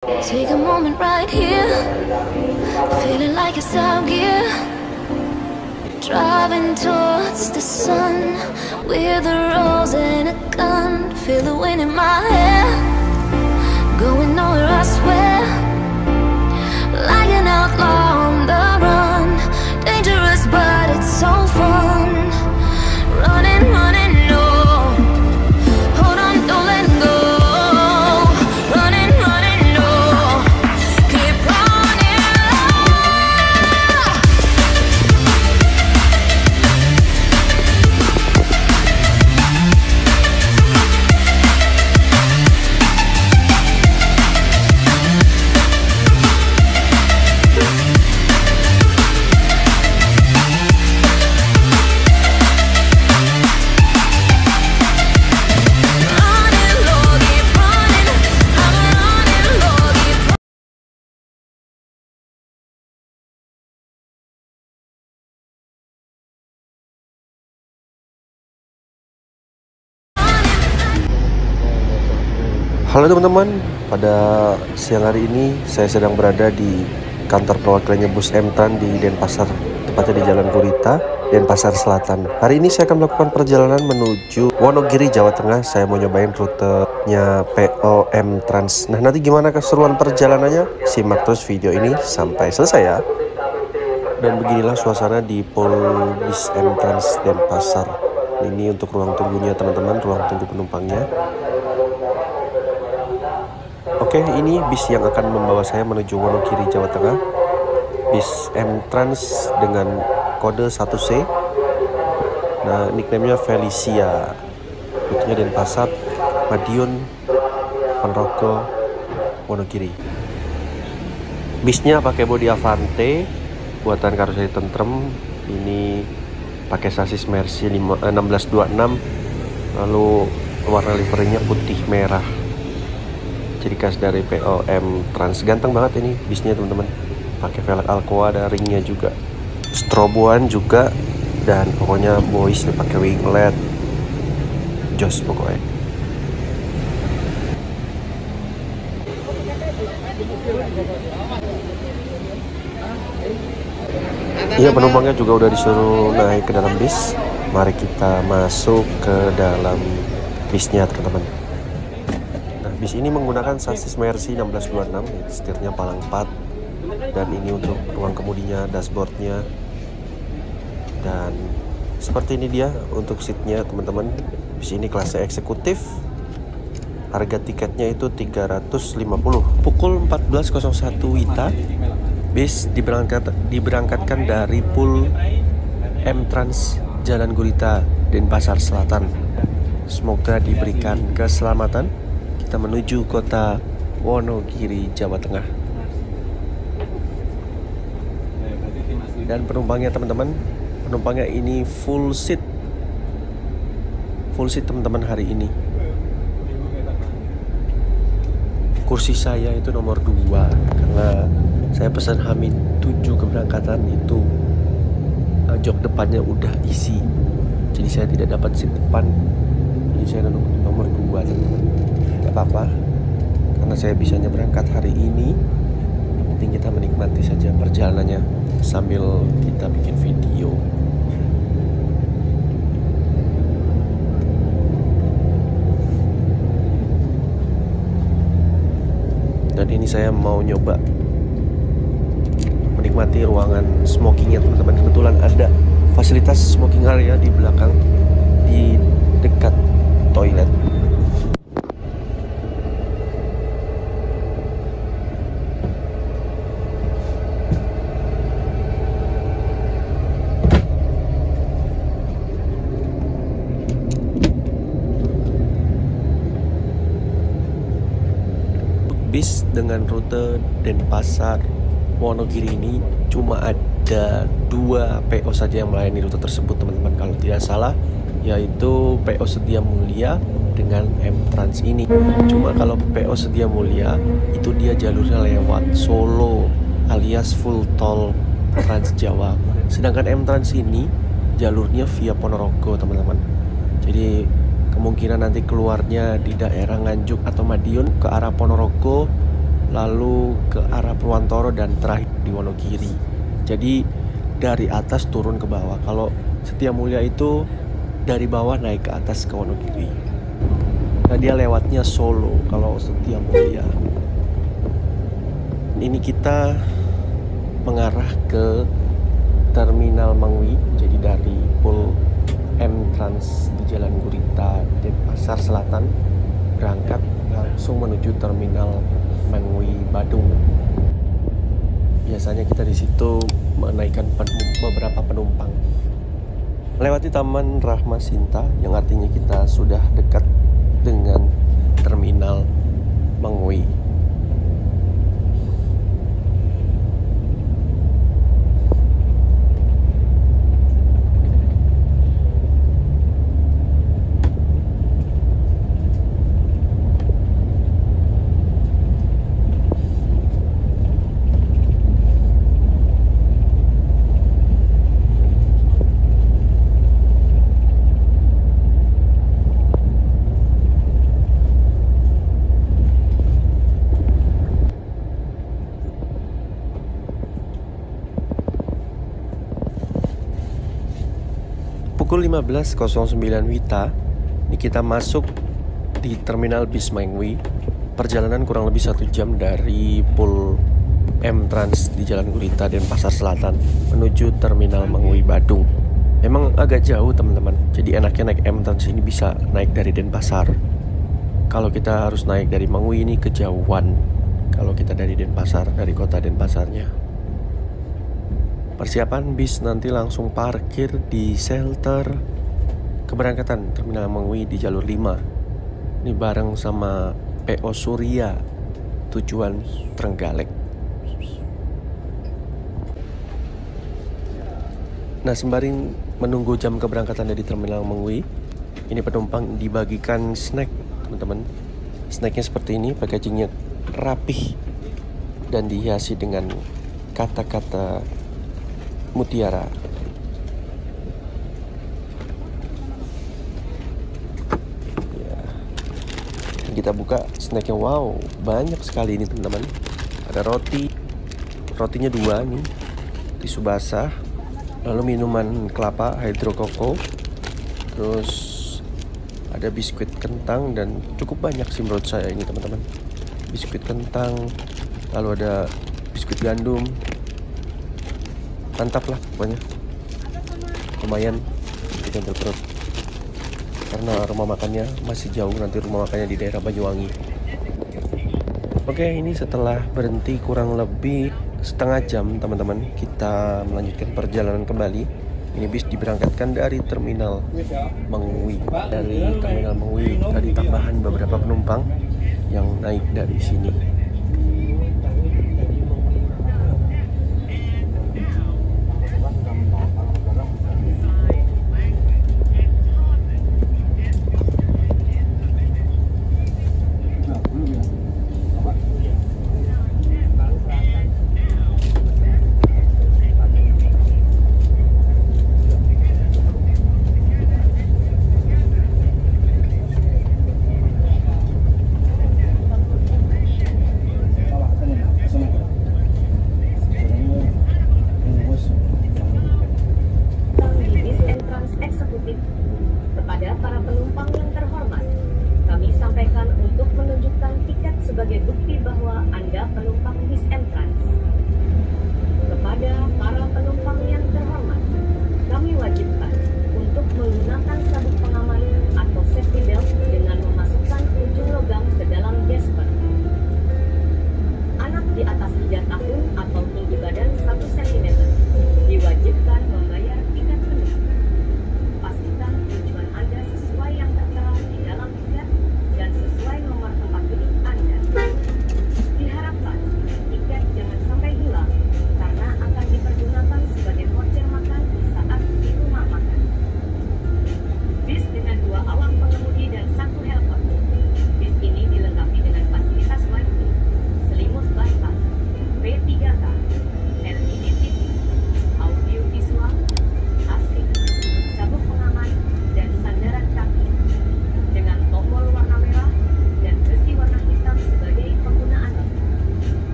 Take a moment right here, feeling like it's out gear. Driving towards the sun with a rose and a gun. Feel the wind in my hair, going nowhere I swear. Like an outlaw on the run, dangerous but it's so fun. Running, running, no, hold on, don't let go. Running, running, no, keep running. Halo teman-teman, pada siang hari ini saya sedang berada di kantor perwakilannya Bus Emtran di Denpasar, tepatnya di Jalan Gurita, Denpasar Selatan. Hari ini saya akan melakukan perjalanan menuju Wonogiri, Jawa Tengah. Saya mau nyobain rutenya PO Emtrans. Nah, nanti gimana keseruan perjalanannya? Simak terus video ini sampai selesai ya. Dan beginilah suasana di Pol Bis Emtrans Denpasar. Ini untuk ruang tunggunya teman-teman, ruang tunggu penumpangnya. Oke, ini bis yang akan membawa saya menuju Wonogiri, Jawa Tengah. Bis Emtrans dengan kode 1C. Nah, nickname-nya Felicia. Rutenya Denpasar, Madiun, Ponorogo, Wonogiri. Bisnya pakai bodi Avante, buatan karoseri Tentrem. Ini pakai sasis Mercy 1626. Lalu warna liverynya putih merah. Ciri khas dari PO Emtrans. Ganteng banget ini bisnya teman-teman. Pakai velg Alcoa, ada ringnya juga, stroboan juga, dan pokoknya boys pakai winglet. Jos pokoknya. Iya, penumpangnya juga udah disuruh naik ke dalam bis. Mari kita masuk ke dalam bisnya teman-teman. Bis ini menggunakan sasis Mercy 1626, setirnya palang 4, dan ini untuk ruang kemudinya, dashboardnya, dan seperti ini dia untuk seatnya teman-teman. Bis ini kelasnya eksekutif, harga tiketnya itu 350. Pukul 14.01 WITA, bis diberangkatkan dari Pul Emtrans Jalan Gurita, Denpasar Selatan. Semoga diberikan keselamatan. Kita menuju kota Wonogiri, Jawa Tengah. Dan penumpangnya teman-teman, penumpangnya ini full seat teman-teman hari ini. Kursi saya itu nomor 2 karena saya pesan H-7 keberangkatan itu. Jok depannya udah isi, jadi saya tidak dapat seat depan, jadi saya duduk nomor 2 teman-teman. Gak apa-apa, karena saya bisanya berangkat hari ini. Yang penting kita menikmati saja perjalanannya sambil kita bikin video. Dan ini saya mau nyoba menikmati ruangan smokingnya teman-teman. Kebetulan ada fasilitas smoking area di belakang, di dekat toilet. Bis dengan rute Denpasar Wonogiri ini cuma ada 2 PO saja yang melayani rute tersebut teman-teman, kalau tidak salah, yaitu PO Setia Mulia dengan Emtrans ini. Cuma kalau PO Setia Mulia itu dia jalurnya lewat Solo alias full tol Trans Jawa, sedangkan Emtrans ini jalurnya via Ponorogo teman-teman. Jadi kemungkinan nanti keluarnya di daerah Nganjuk atau Madiun ke arah Ponorogo, lalu ke arah Purwantoro, dan terakhir di Wonogiri. Jadi dari atas turun ke bawah. Kalau Setia-Mulia itu dari bawah naik ke atas ke Wonogiri. Nah, dia lewatnya Solo kalau Setia-Mulia. Ini kita mengarah ke Terminal Mengwi. Jadi dari Pul M Trans di Jalan Gurita, Denpasar Selatan, berangkat langsung menuju Terminal Mengwi Badung. Biasanya kita di situ menaikkan beberapa penumpang. Melewati Taman Rahma Sinta, yang artinya kita sudah dekat dengan Terminal Mengwi. Pukul 15.09 WITA, ini kita masuk di Terminal Bis Mengwi. Perjalanan kurang lebih 1 jam dari Pul M Trans di Jalan Gurita, Denpasar Selatan, menuju Terminal Mengwi Badung. Memang agak jauh teman-teman, jadi enaknya naik M Trans ini bisa naik dari Denpasar. Kalau kita harus naik dari Mengwi ini kejauhan. Kalau kita dari Denpasar, dari kota Denpasarnya. Persiapan bis nanti langsung parkir di shelter keberangkatan Terminal Mengwi di jalur 5. Ini bareng sama PO Surya, tujuan Trenggalek. Nah, sembari menunggu jam keberangkatan dari Terminal Mengwi, ini penumpang dibagikan snack, teman-teman. Snacknya seperti ini, packagingnya rapih dan dihiasi dengan kata-kata mutiara. Ya. Kita buka snacknya, wow, banyak sekali ini teman-teman. Ada rotinya 2 nih, tisu basah, lalu minuman kelapa hydro koko, terus ada biskuit kentang, dan cukup banyak sih menurut saya ini teman-teman. Biskuit kentang, lalu ada biskuit gandum. Mantap lah pokoknya, lumayan bikin perut, karena rumah makannya masih jauh, nanti rumah makannya di daerah Banyuwangi. Oke, ini setelah berhenti kurang lebih setengah jam teman-teman, kita melanjutkan perjalanan kembali. Ini bis diberangkatkan dari Terminal Mengwi. Dari Terminal Mengwi tadi tambahan beberapa penumpang yang naik dari sini.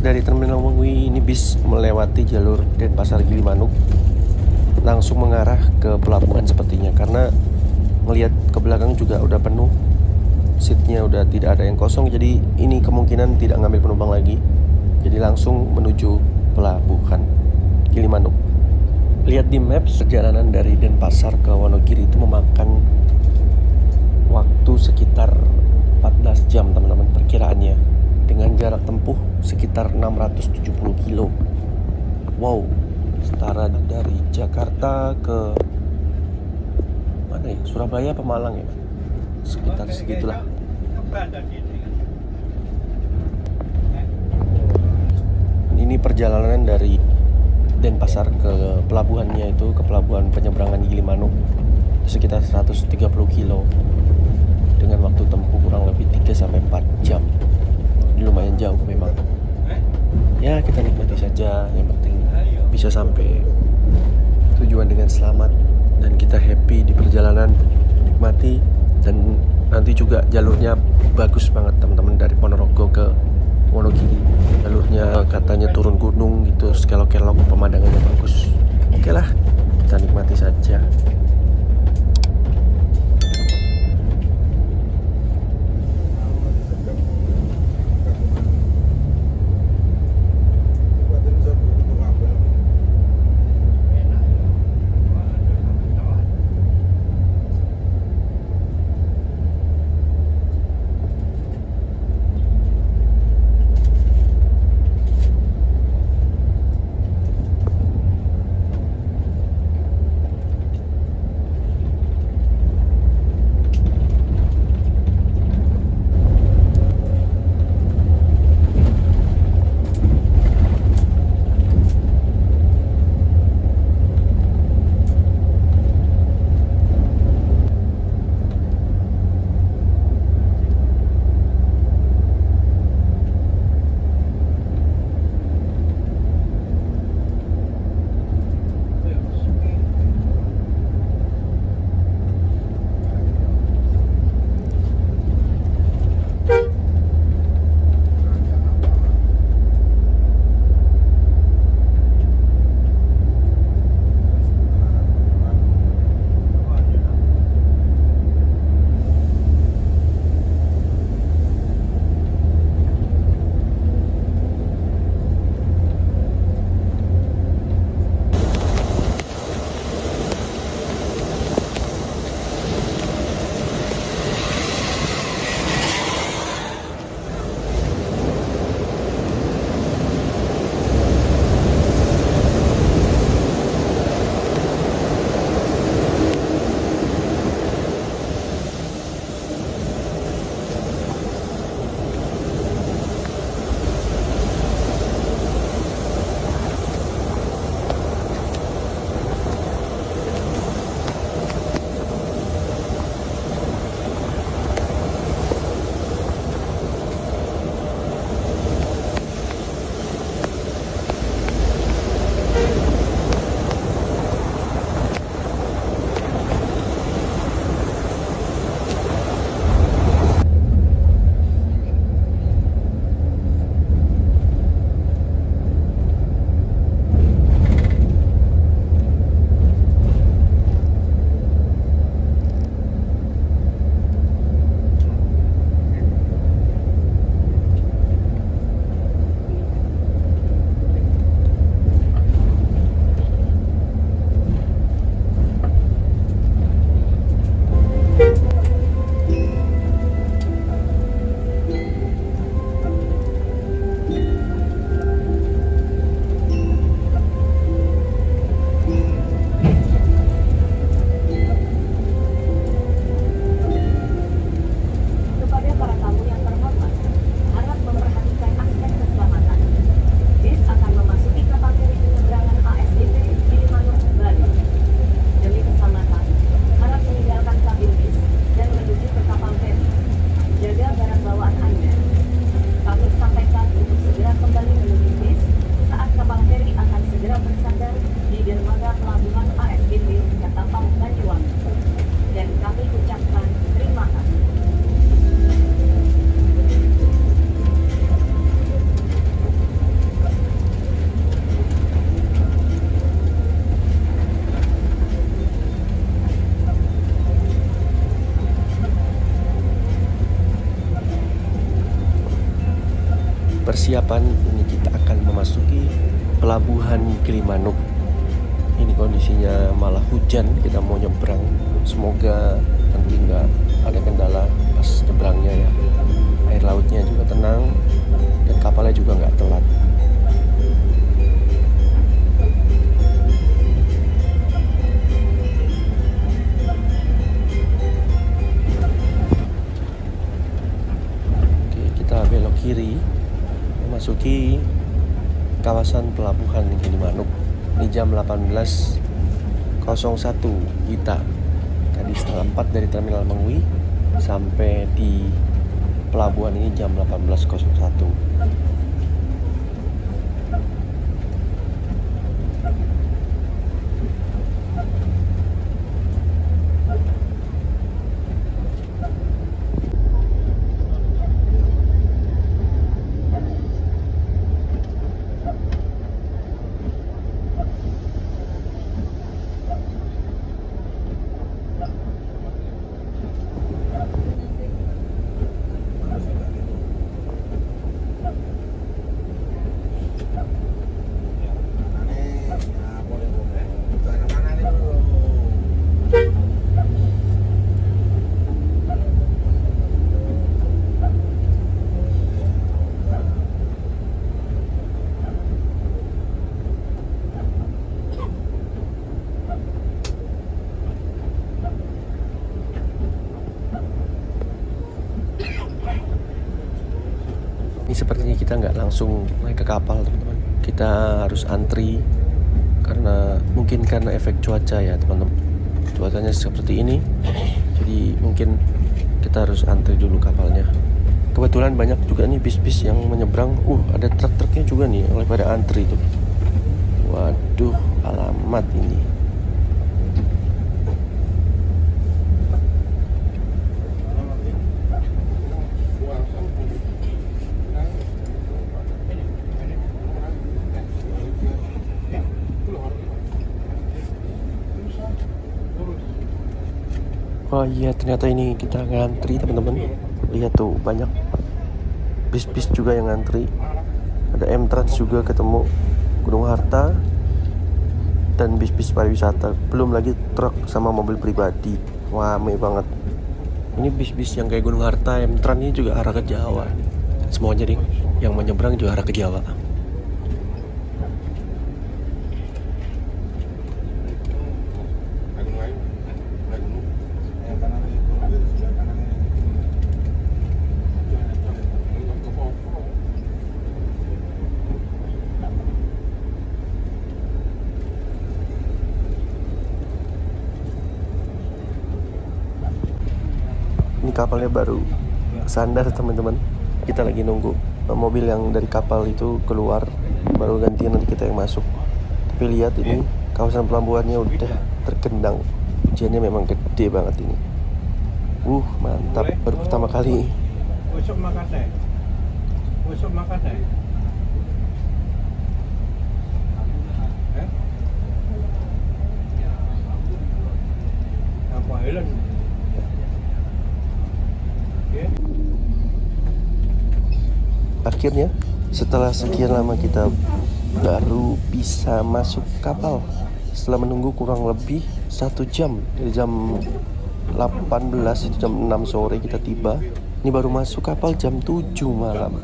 dari Terminal Mengui, ini bis melewati jalur Denpasar Gilimanuk, langsung mengarah ke pelabuhan sepertinya, karena melihat ke belakang juga udah penuh, seatnya udah tidak ada yang kosong, jadi ini kemungkinan tidak ngambil penumpang lagi, jadi langsung menuju pelabuhan Gilimanuk. Lihat di maps, perjalanan dari Denpasar ke Wonogiri itu memakan waktu sekitar 14 jam teman-teman perkiraannya, dengan jarak tempuh sekitar 670 kilo. Wow, setara dari Jakarta ke mana ya, Surabaya apa Malang ya, sekitar segitulah. Ini perjalanan dari Denpasar ke pelabuhannya, itu ke pelabuhan penyeberangan Gilimanuk, sekitar 130 kilo dengan waktu tempuh kurang lebih 3-4 jam. Ini lumayan jauh memang. Ya, kita nikmati saja, yang penting bisa sampai tujuan dengan selamat dan kita happy di perjalanan, nikmati. Dan nanti juga jalurnya bagus banget teman-teman, dari Ponorogo ke Wonogiri. Jalurnya katanya turun gunung gitu, kelok-kelok, pemandangannya bagus. Oke lah, kita nikmati saja. persiapan ini kita akan memasuki pelabuhan Gilimanuk. Ini kondisinya malah hujan, kita mau nyebrang. Semoga nanti nggak ada kendala pas nyebrangnya ya. Air lautnya juga tenang dan kapalnya juga nggak telat. Oke, kita belok kiri memasuki kawasan pelabuhan Gilimanuk. Ini jam 18.01 WITA. Tadi setengah 4 dari Terminal Mengwi sampai di pelabuhan ini jam 18.01. Ini sepertinya kita nggak langsung naik ke kapal, teman-teman. Kita harus antri karena mungkin karena efek cuaca ya, teman-teman. Cuacanya seperti ini, jadi mungkin kita harus antri dulu kapalnya. Kebetulan banyak juga nih bis-bis yang menyeberang. Ada truk-truknya juga nih, oleh pada antri tuh. Waduh, alamat ini. Oh iya, ternyata ini kita ngantri, teman-teman. Lihat tuh, banyak bis-bis juga yang ngantri. Ada M-Trans juga ketemu, Gunung Harta, dan bis-bis pariwisata. Belum lagi truk sama mobil pribadi. Wah, rame banget. Ini bis-bis yang kayak Gunung Harta, M-Trans ini juga arah ke Jawa. Semuanya deh, yang menyeberang juga arah ke Jawa. Ini kapalnya baru sandar, teman-teman. Kita lagi nunggu mobil yang dari kapal itu keluar, baru gantian nanti kita yang masuk. Tapi lihat ini kawasan pelabuhannya udah tergendang. Hujannya memang gede banget ini. Mantap, baru pertama kali. Besok makan deh. Apa Island? Akhirnya setelah sekian lama kita baru bisa masuk kapal. Setelah menunggu kurang lebih 1 jam, dari jam 18 itu jam 6 sore kita tiba. Ini baru masuk kapal jam 7 malam.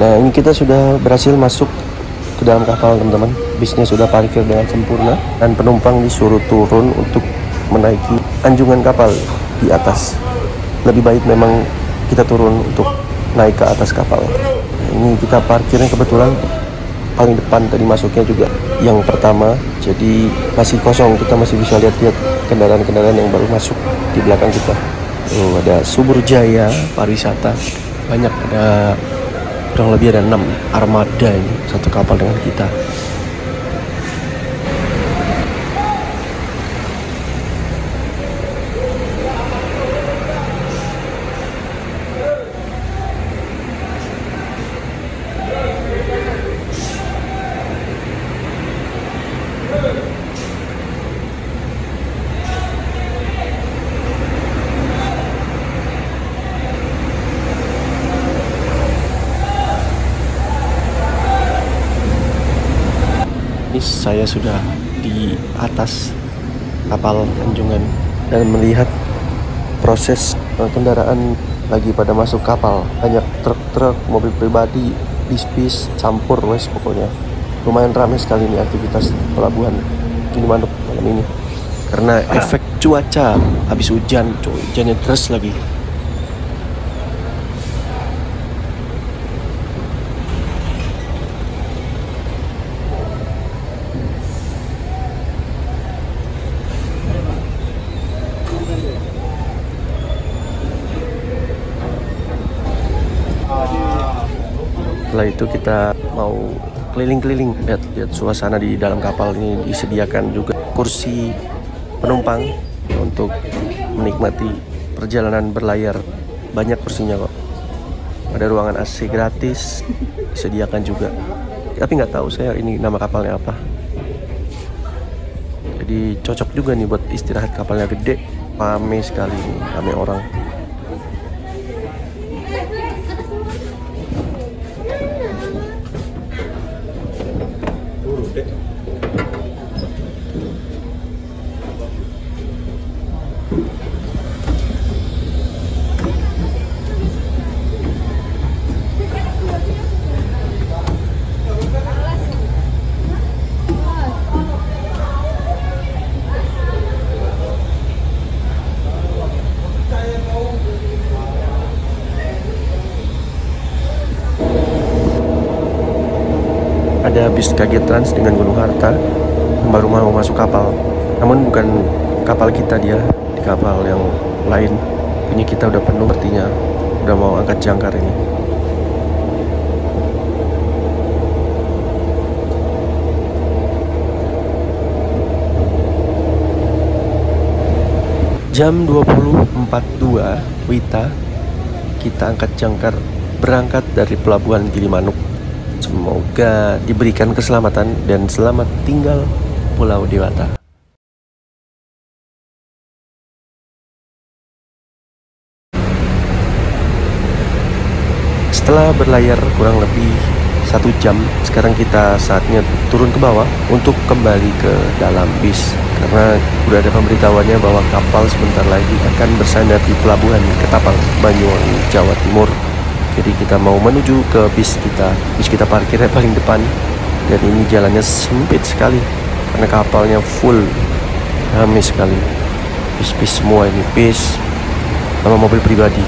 Nah, ini kita sudah berhasil masuk ke dalam kapal, teman-teman. Bisnya sudah parkir dengan sempurna dan penumpang disuruh turun untuk menaiki anjungan kapal di atas. Lebih baik memang kita turun untuk naik ke atas kapal. Ini kita parkirnya kebetulan paling depan, tadi masuknya juga yang pertama, jadi masih kosong, kita masih bisa lihat-lihat kendaraan-kendaraan yang baru masuk di belakang kita. Ada Subur Jaya Pariwisata, banyak, ada kurang lebih ada 6 armada ini, satu kapal dengan kita. Ini saya sudah di atas kapal Anjungan dan melihat proses kendaraan lagi pada masuk kapal. Banyak truk-truk, mobil pribadi, bis-bis, campur wes pokoknya. Lumayan ramai sekali nih aktivitas pelabuhan Gilimanuk malam ini. Karena efek cuaca, habis hujan, hujannya deras lagi. Setelah itu kita mau keliling-keliling, lihat suasana di dalam kapal ini. Disediakan juga kursi penumpang untuk menikmati perjalanan berlayar. Banyak kursinya kok. Ada ruangan AC gratis disediakan juga. Tapi nggak tahu saya ini nama kapalnya apa. Jadi cocok juga nih buat istirahat, kapalnya gede, rame sekali nih, rame orang. Ada bis KG Trans dengan Gunung Harta yang baru mau masuk kapal. Namun bukan kapal kita, dia di kapal yang lain. Punya kita udah penuh, artinya udah mau angkat jangkar ini. Jam 20.42 WITA kita angkat jangkar berangkat dari pelabuhan Gilimanuk. Semoga diberikan keselamatan dan selamat tinggal Pulau Dewata. Setelah berlayar kurang lebih 1 jam, sekarang kita saatnya turun ke bawah untuk kembali ke dalam bis. Karena udah ada pemberitahuannya bahwa kapal sebentar lagi akan bersandar di pelabuhan Ketapang, Banyuwangi, Jawa Timur. Jadi kita mau menuju ke bis kita. Bis kita parkirnya paling depan. Dan ini jalannya sempit sekali karena kapalnya full, ramai sekali. Bis-bis semua ini, bis sama mobil pribadi.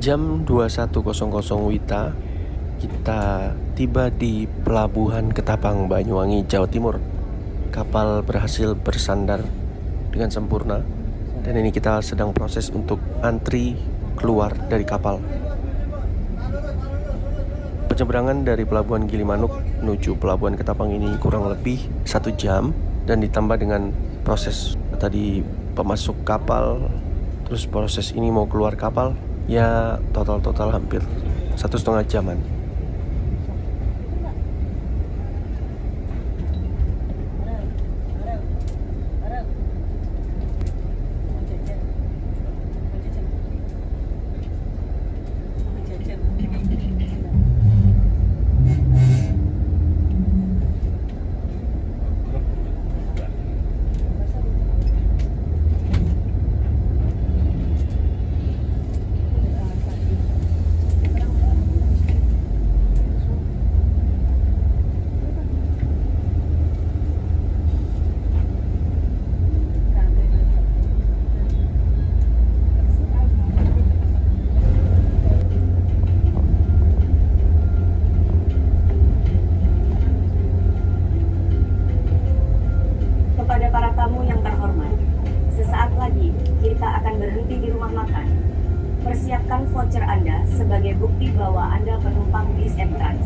Jam 21.00 WITA kita tiba di pelabuhan Ketapang, Banyuwangi, Jawa Timur. Kapal berhasil bersandar dengan sempurna dan ini kita sedang proses untuk antri keluar dari kapal. Penyeberangan dari pelabuhan Gilimanuk menuju pelabuhan Ketapang ini kurang lebih 1 jam dan ditambah dengan proses tadi pemasuk kapal, terus proses ini mau keluar kapal. Ya total hampir 1,5 jaman. kita akan berhenti di rumah makan. Persiapkan voucher Anda sebagai bukti bahwa Anda penumpang bis M-Trans.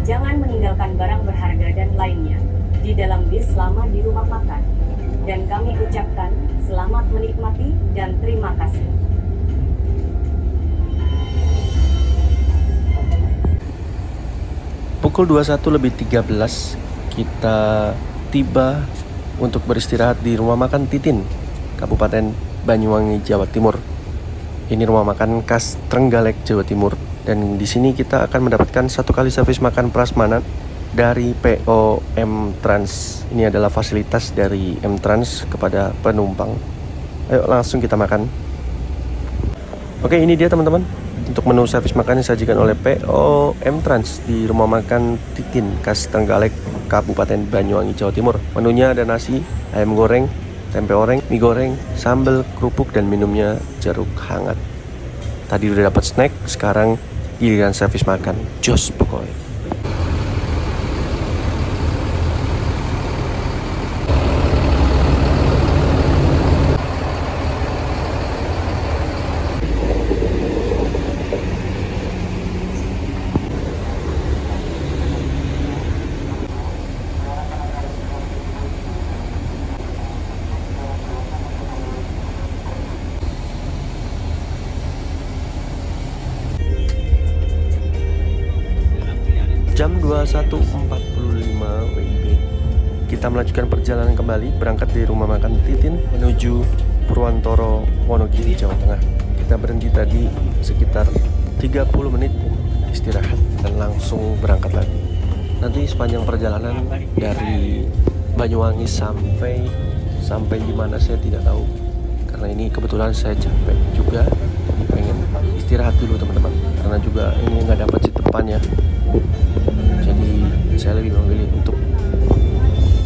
Jangan meninggalkan barang berharga dan lainnya di dalam bis selama di rumah makan. Dan kami ucapkan selamat menikmati dan terima kasih. Pukul 21.13 kita tiba untuk beristirahat di rumah makan Titin, Kabupaten Banyuwangi, Jawa Timur. Ini rumah makan khas Trenggalek, Jawa Timur. Dan di sini kita akan mendapatkan 1 kali servis makan prasmanan dari PO M-Trans. Ini adalah fasilitas dari M-Trans kepada penumpang. Ayo langsung kita makan. Oke, ini dia teman-teman. Untuk menu servis makan yang disajikan oleh PO M-Trans di rumah makan Titin khas Trenggalek, Kabupaten Banyuwangi, Jawa Timur. Menunya ada nasi, ayam goreng, tempe oreng, mie goreng, sambal, kerupuk, dan minumnya jeruk hangat. Tadi udah dapat snack, sekarang giliran servis makan. Jos pokoknya. Jam 21.45 WIB kita melanjutkan perjalanan kembali berangkat dari rumah makan Titin menuju Purwantoro, Wonogiri, Jawa Tengah. Kita berhenti tadi sekitar 30 menit istirahat dan langsung berangkat lagi. Nanti sepanjang perjalanan dari Banyuwangi sampai di mana saya tidak tahu, karena ini kebetulan saya capek juga, jadi pengen istirahat dulu teman-teman, karena juga ini nggak dapat seat depan ya. Jadi saya lebih memilih untuk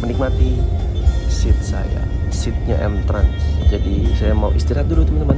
menikmati seatnya M-Trans. Jadi saya mau istirahat dulu teman-teman.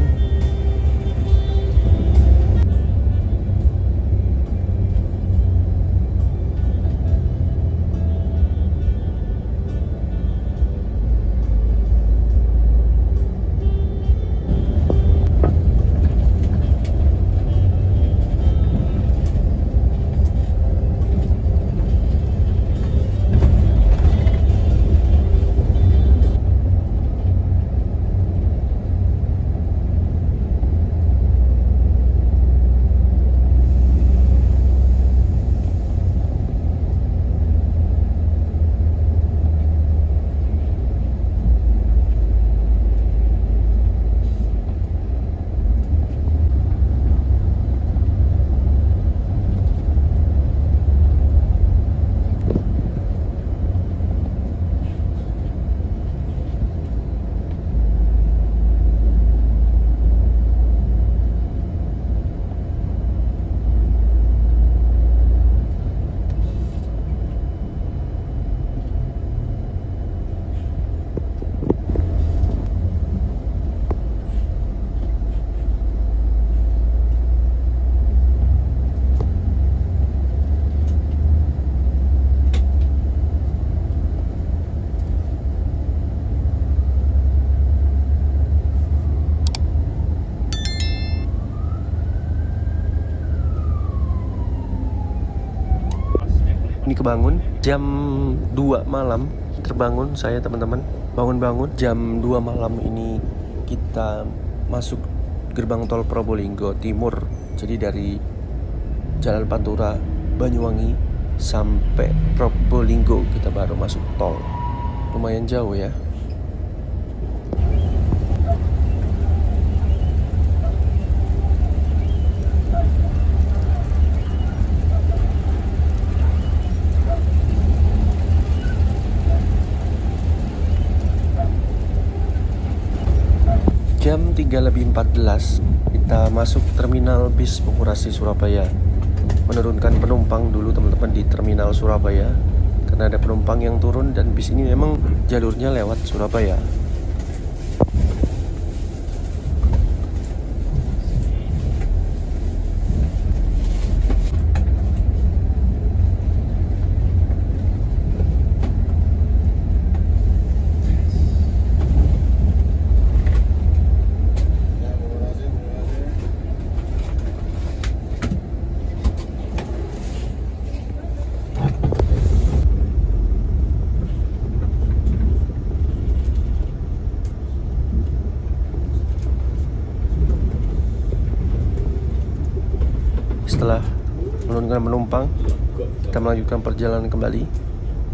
Ini kebangun jam 2 malam, terbangun saya teman-teman, bangun-bangun jam 2 malam ini kita masuk gerbang tol Probolinggo Timur. Jadi dari Jalan Pantura, Banyuwangi sampai Probolinggo kita baru masuk tol. Lumayan jauh ya. Jam 3.14 kita masuk terminal bis Pengurasi Surabaya. Menurunkan penumpang dulu teman-teman di terminal Surabaya, karena ada penumpang yang turun dan bis ini memang jalurnya lewat Surabaya. setelah menurunkan penumpang, kita melanjutkan perjalanan kembali.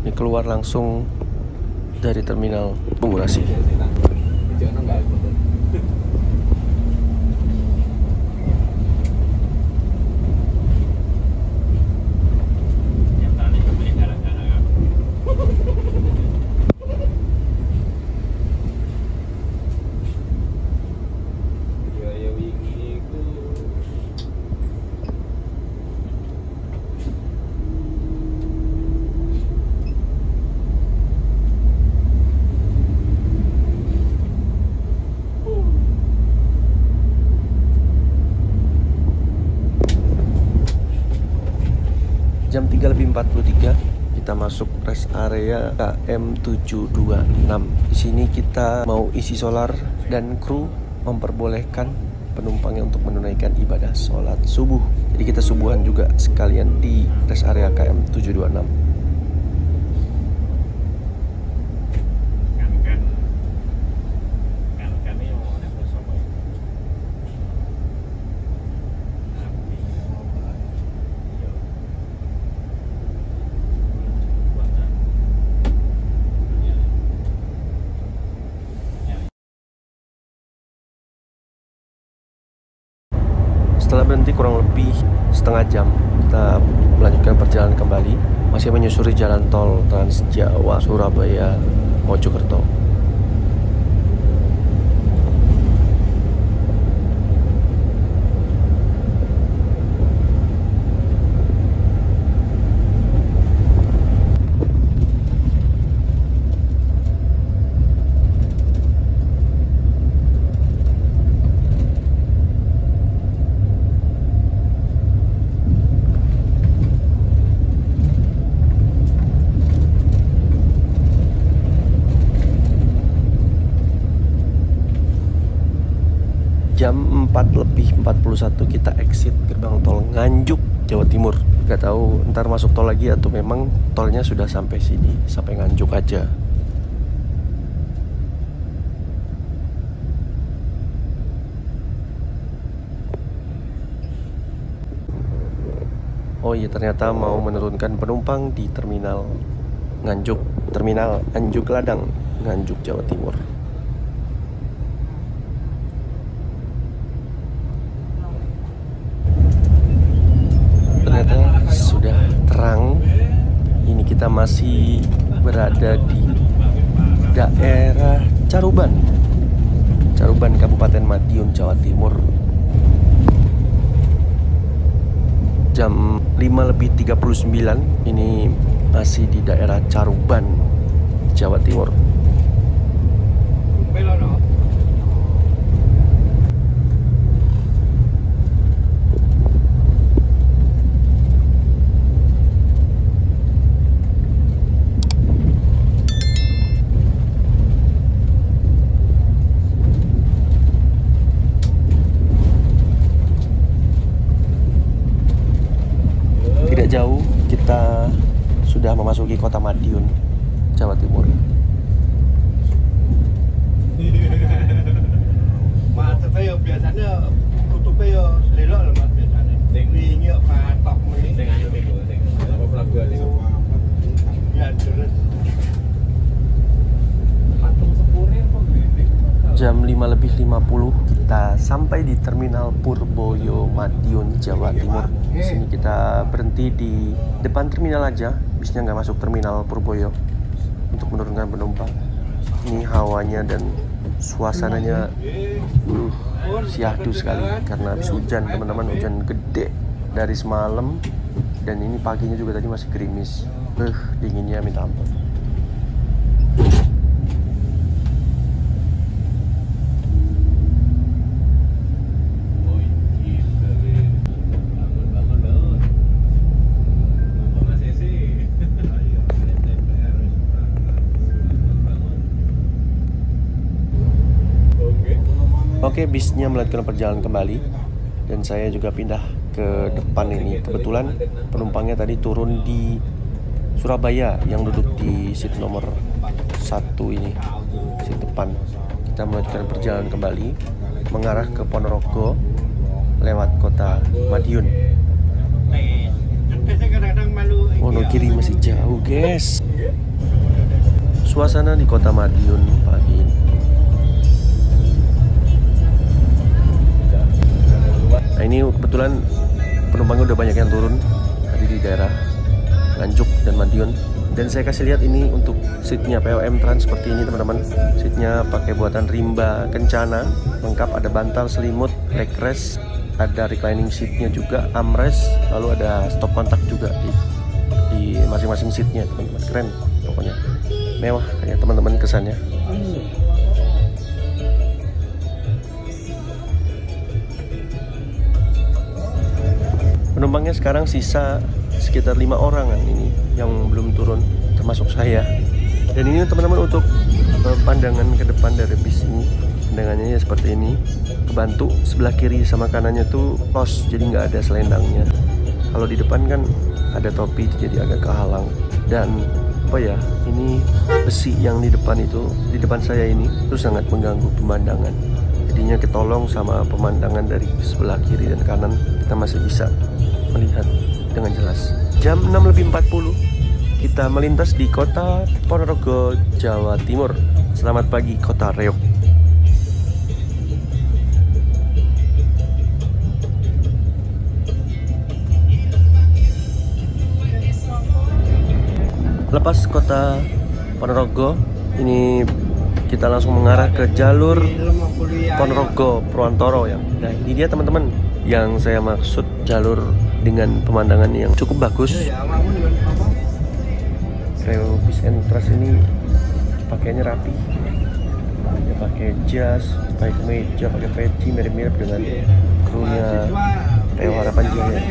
Ini keluar langsung dari terminal Bungurasi. Jam 3:43 kita masuk rest area KM 726. Di sini kita mau isi solar dan kru memperbolehkan penumpangnya untuk menunaikan ibadah sholat subuh. Jadi kita subuhan juga sekalian di rest area KM 726. Setelah berhenti kurang lebih setengah jam, kita melanjutkan perjalanan kembali, masih menyusuri jalan tol Trans Jawa Surabaya Mojokerto. Jam 4:41 kita exit gerbang tol Nganjuk, Jawa Timur. Gak tahu ntar masuk tol lagi atau memang tolnya sudah sampai sini, sampai Nganjuk aja. Oh iya, ternyata mau menurunkan penumpang di terminal Nganjuk, terminal Nganjuk Ladang, Nganjuk, Jawa Timur. Ternyata sudah terang. Ini kita masih berada di daerah Caruban, Kabupaten Madiun, Jawa Timur. Jam 5:39 ini masih di daerah Caruban, Jawa Timur. Tidak jauh kita sudah memasuki kota Madiun, Jawa Timur. Macetnya ya biasanya tutupnya ya selelok loh mas biasanya. Tinggi patok nih. Sing anu niku sing apa pelabuhan niku. Ya terus. Patung sepure apa gede. Jam 5:50 kita sampai di terminal Purboyo Madiun, Jawa Timur. Di sini kita berhenti di depan terminal aja, bisnya nggak masuk terminal Purboyo untuk menurunkan penumpang. Ini hawanya dan suasananya syahdu sekali karena habis hujan, teman-teman, hujan gede dari semalam dan ini paginya juga tadi masih gerimis. Dinginnya minta ampun. Oke, bisnya melanjutkan perjalanan kembali dan saya juga pindah ke depan ini. Kebetulan penumpangnya tadi turun di Surabaya yang duduk di seat nomor 1 ini, seat depan. Kita melanjutkan perjalanan kembali mengarah ke Ponorogo lewat kota Madiun. Wonogiri masih jauh, guys. Suasana di kota Madiun pagi ini. Nah, ini kebetulan penumpangnya udah banyak yang turun tadi di daerah Nganjuk dan Madiun. Dan saya kasih lihat ini untuk seatnya PLM Trans seperti ini, teman-teman. Seatnya pakai buatan Rimba Kencana, lengkap ada bantal, selimut, backrest, ada reclining seatnya juga, armrest, lalu ada stop kontak juga di masing-masing seatnya, teman-teman. Keren pokoknya, mewah kayak teman-teman kesannya. Penumpangnya sekarang sisa sekitar 5 orang kan ini yang belum turun, termasuk saya. Dan ini teman-teman untuk pandangan ke depan dari bis ini, pandangannya ya seperti ini. Kebantu sebelah kiri sama kanannya tuh close, jadi nggak ada selendangnya. Kalau di depan kan ada topi, jadi agak kehalang. Dan apa ya, ini besi yang di depan itu, di depan saya ini itu sangat mengganggu pemandangan. Jadinya ketolong sama pemandangan dari sebelah kiri dan kanan, kita masih bisa melihat dengan jelas. Jam 6:40 kita melintas di kota Ponorogo, Jawa Timur. Selamat pagi kota Reog. Lepas kota Ponorogo, ini kita langsung mengarah ke jalur Ponorogo Purwantoro ya. Nah, ini dia teman-teman yang saya maksud, jalur dengan pemandangan yang cukup bagus. Reo bis Entras ini pakainya rapi, dia pakai jas, pakai kemeja, pakai peci, mirip-mirip dengan krunya Reo Harapan Jaya.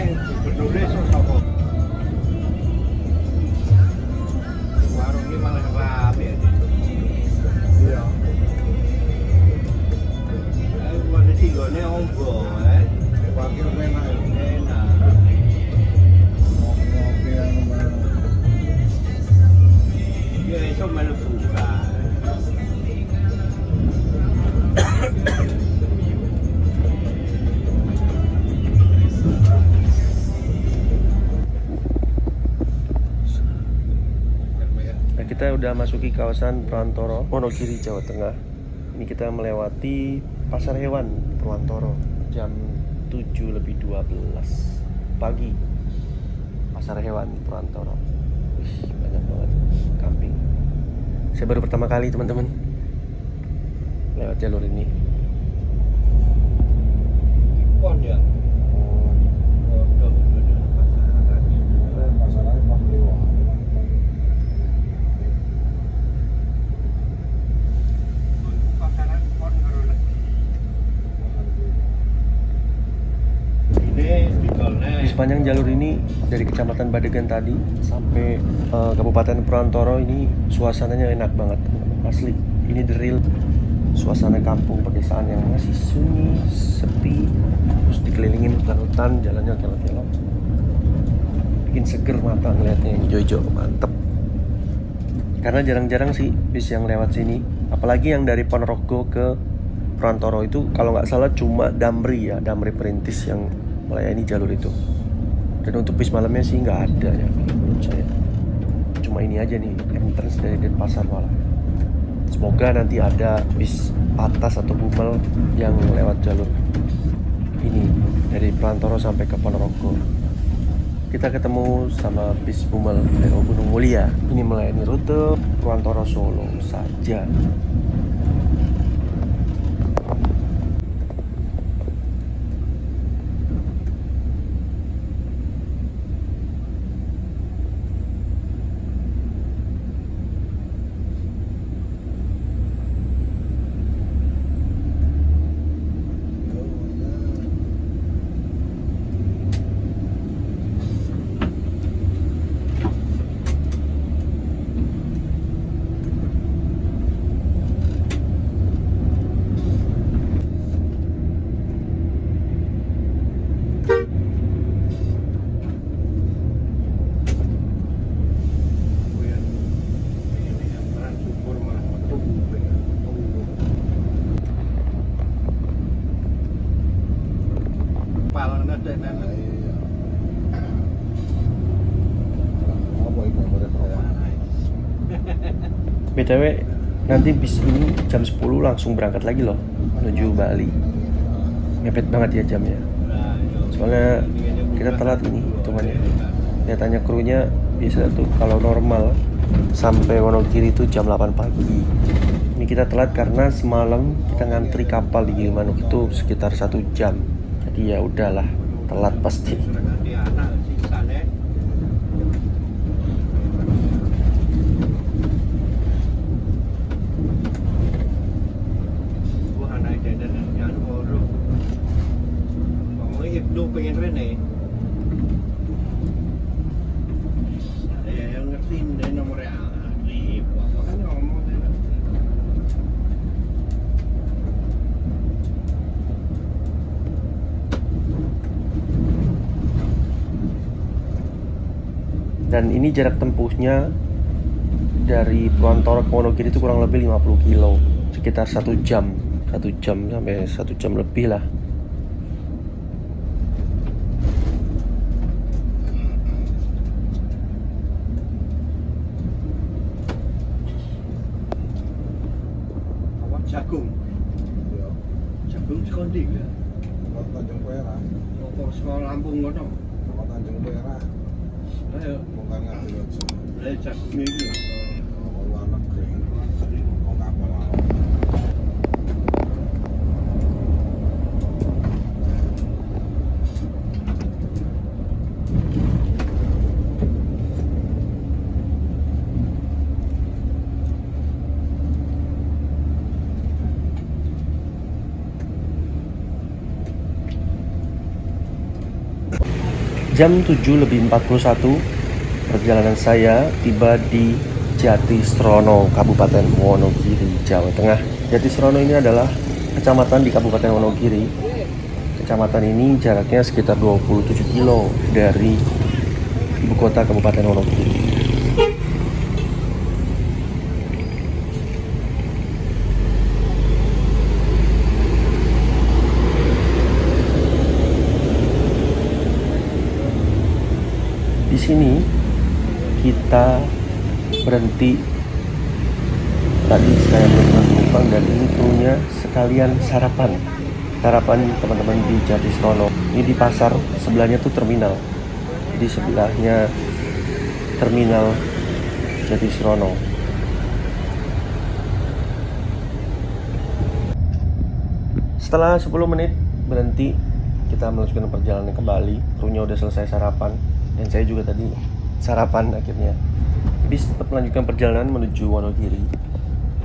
Kita udah masuki kawasan Purwantoro, Wonogiri, Jawa Tengah. Ini kita melewati pasar hewan Purwantoro jam 7:12 pagi. Pasar hewan Purwantoro. Wih, banyak banget kambing. Saya baru pertama kali teman-teman lewat jalur ini. Pon ya. Di sepanjang jalur ini dari Kecamatan Badegan tadi sampai Kabupaten Purwantoro ini suasananya enak banget, asli. Ini the real suasana kampung pedesaan yang masih sunyi, sepi, terus dikelilingin hutan-hutan, jalannya kelot-kelot, bikin seger mata ngeliatnya, hijau-hijau, mantep. Karena jarang-jarang sih bis yang lewat sini, apalagi yang dari Ponorogo ke Purwantoro itu kalau nggak salah cuma Damri ya, Damri Perintis yang melayani jalur itu. Dan untuk bis malamnya sih nggak ada ya menurut saya. Cuma ini aja nih, entrance dari Denpasar malah. Semoga nanti ada bis atas atau Bumel yang lewat jalur ini dari Purwantoro sampai ke Ponorogo. Kita ketemu sama bis Bumel dari Gunung Mulia. Ini melayani rute Purwantoro Solo saja. BTW nanti bis ini jam 10 langsung berangkat lagi loh menuju Bali. Mepet banget ya jamnya. Soalnya kita telat ini hitungannya. Lihatannya krunya biasa tuh kalau normal sampai Wonogiri itu jam 8 pagi. Ini kita telat karena semalam kita ngantri kapal di Gilimanuk itu sekitar 1 jam. Jadi ya udahlah, telat pasti. Lu pengen Rene ada yang ngertiin dari nomornya Arif apa kan ngomong dan ini jarak tempuhnya dari Pluantoro ke Wonogiri itu kurang lebih 50 kilo, sekitar 1 jam sampai 1 jam lebih lah. Jagung sekondi ya. Tanjung Perak. Apa sekolah Lampung ngono? Tanjung Perak. Ayo, Bukan ngambil aja. dari jagung iki. Luar negeri. Mau kapal laut. Jam 7:41 perjalanan saya tiba di Jatisrono, Kabupaten Wonogiri, Jawa Tengah. Jatisrono ini adalah kecamatan di Kabupaten Wonogiri. Kecamatan ini jaraknya sekitar 27 kilo dari ibu kota Kabupaten Wonogiri. Di sini kita berhenti tadi saya berenang penumpang dan ini krunya sekalian sarapan teman-teman di Jatisrono. Ini di pasar, sebelahnya tuh terminal, jadi sebelahnya terminal Jatisrono. Setelah 10 menit berhenti, kita melanjutkan perjalanan ke Bali. Krunya udah selesai sarapan dan saya juga tadi sarapan akhirnya. Bis tetap melanjutkan perjalanan menuju Wonogiri.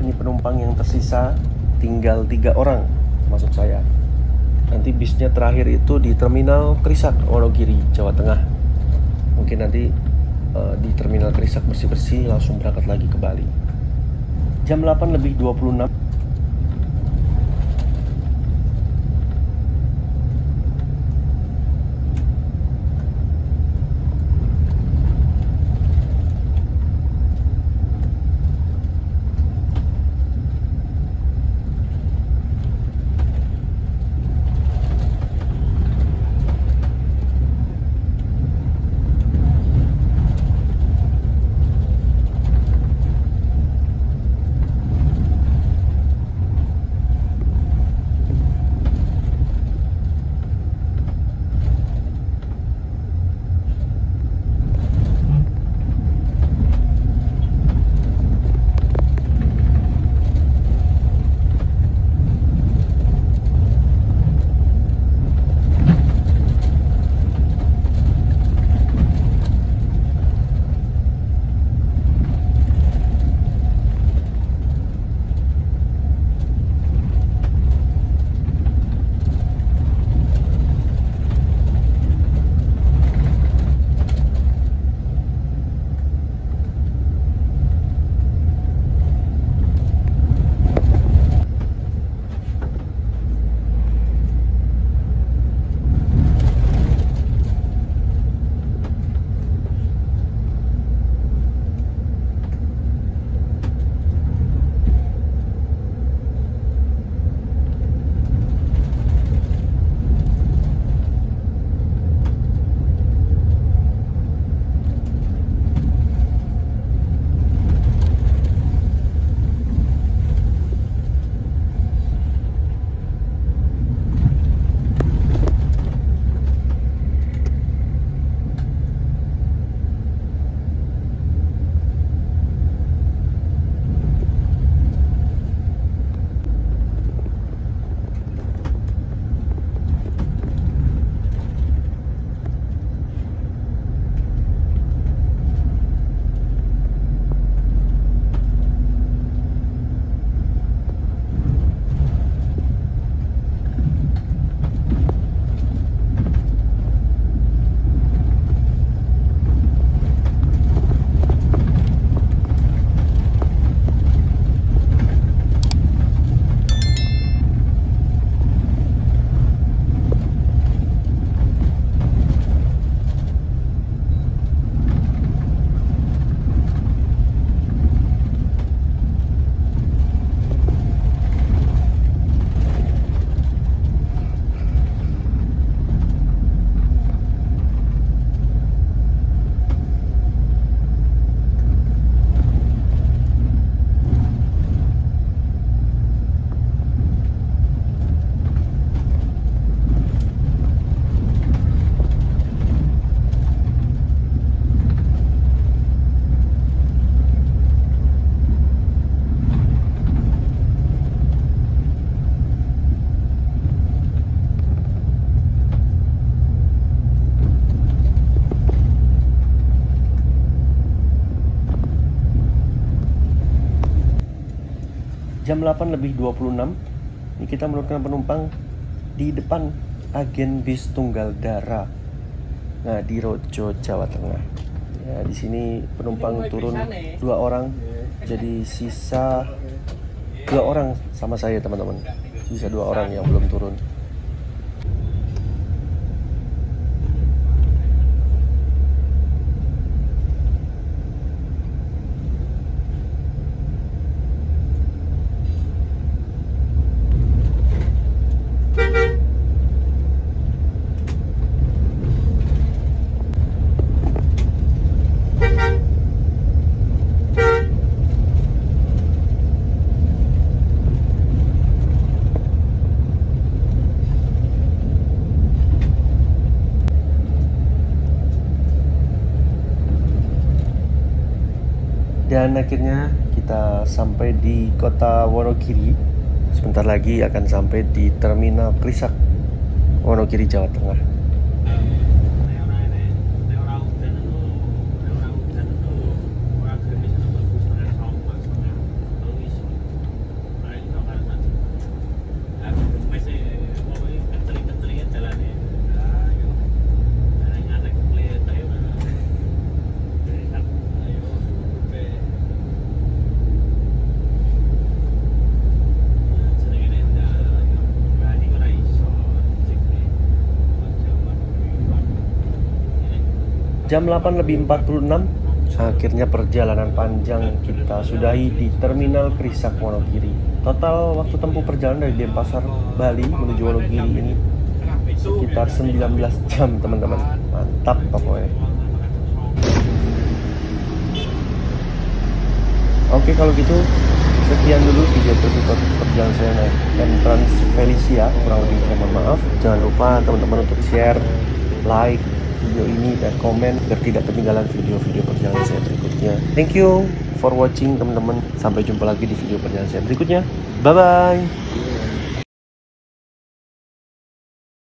Ini penumpang yang tersisa tinggal 3 orang termasuk saya. Nanti bisnya terakhir itu di terminal Krisak, Wonogiri, Jawa Tengah. Mungkin nanti di terminal Krisak bersih-bersih langsung berangkat lagi ke Bali. Jam 8:26. Jam 8:26. Ini kita menurunkan penumpang di depan agen bis Tunggal Dara. Nah, di Rojo, Jawa Tengah. Ya, di sini penumpang turun 2 orang. Jadi sisa 2 orang sama saya, teman-teman. Sisa 2 orang yang belum turun. Dan akhirnya kita sampai di kota Wonogiri. Sebentar lagi akan sampai di Terminal Krisak, Wonogiri, Jawa Tengah. Jam 8:46, akhirnya perjalanan panjang kita sudahi di Terminal Krisak, Wonogiri. Total waktu tempuh perjalanan dari Denpasar, Bali menuju Wonogiri ini sekitar 19 jam, teman-teman. Mantap pokoknya. Oke, kalau gitu sekian dulu video tutorial perjalanan saya naik Trans Felicia. Kurang lebihnya mohon maaf. Jangan lupa teman-teman untuk share, like video ini dan komen biar tidak ketinggalan video-video perjalanan saya berikutnya. Thank you for watching, teman-teman. Sampai jumpa lagi di video perjalanan saya berikutnya. Bye bye.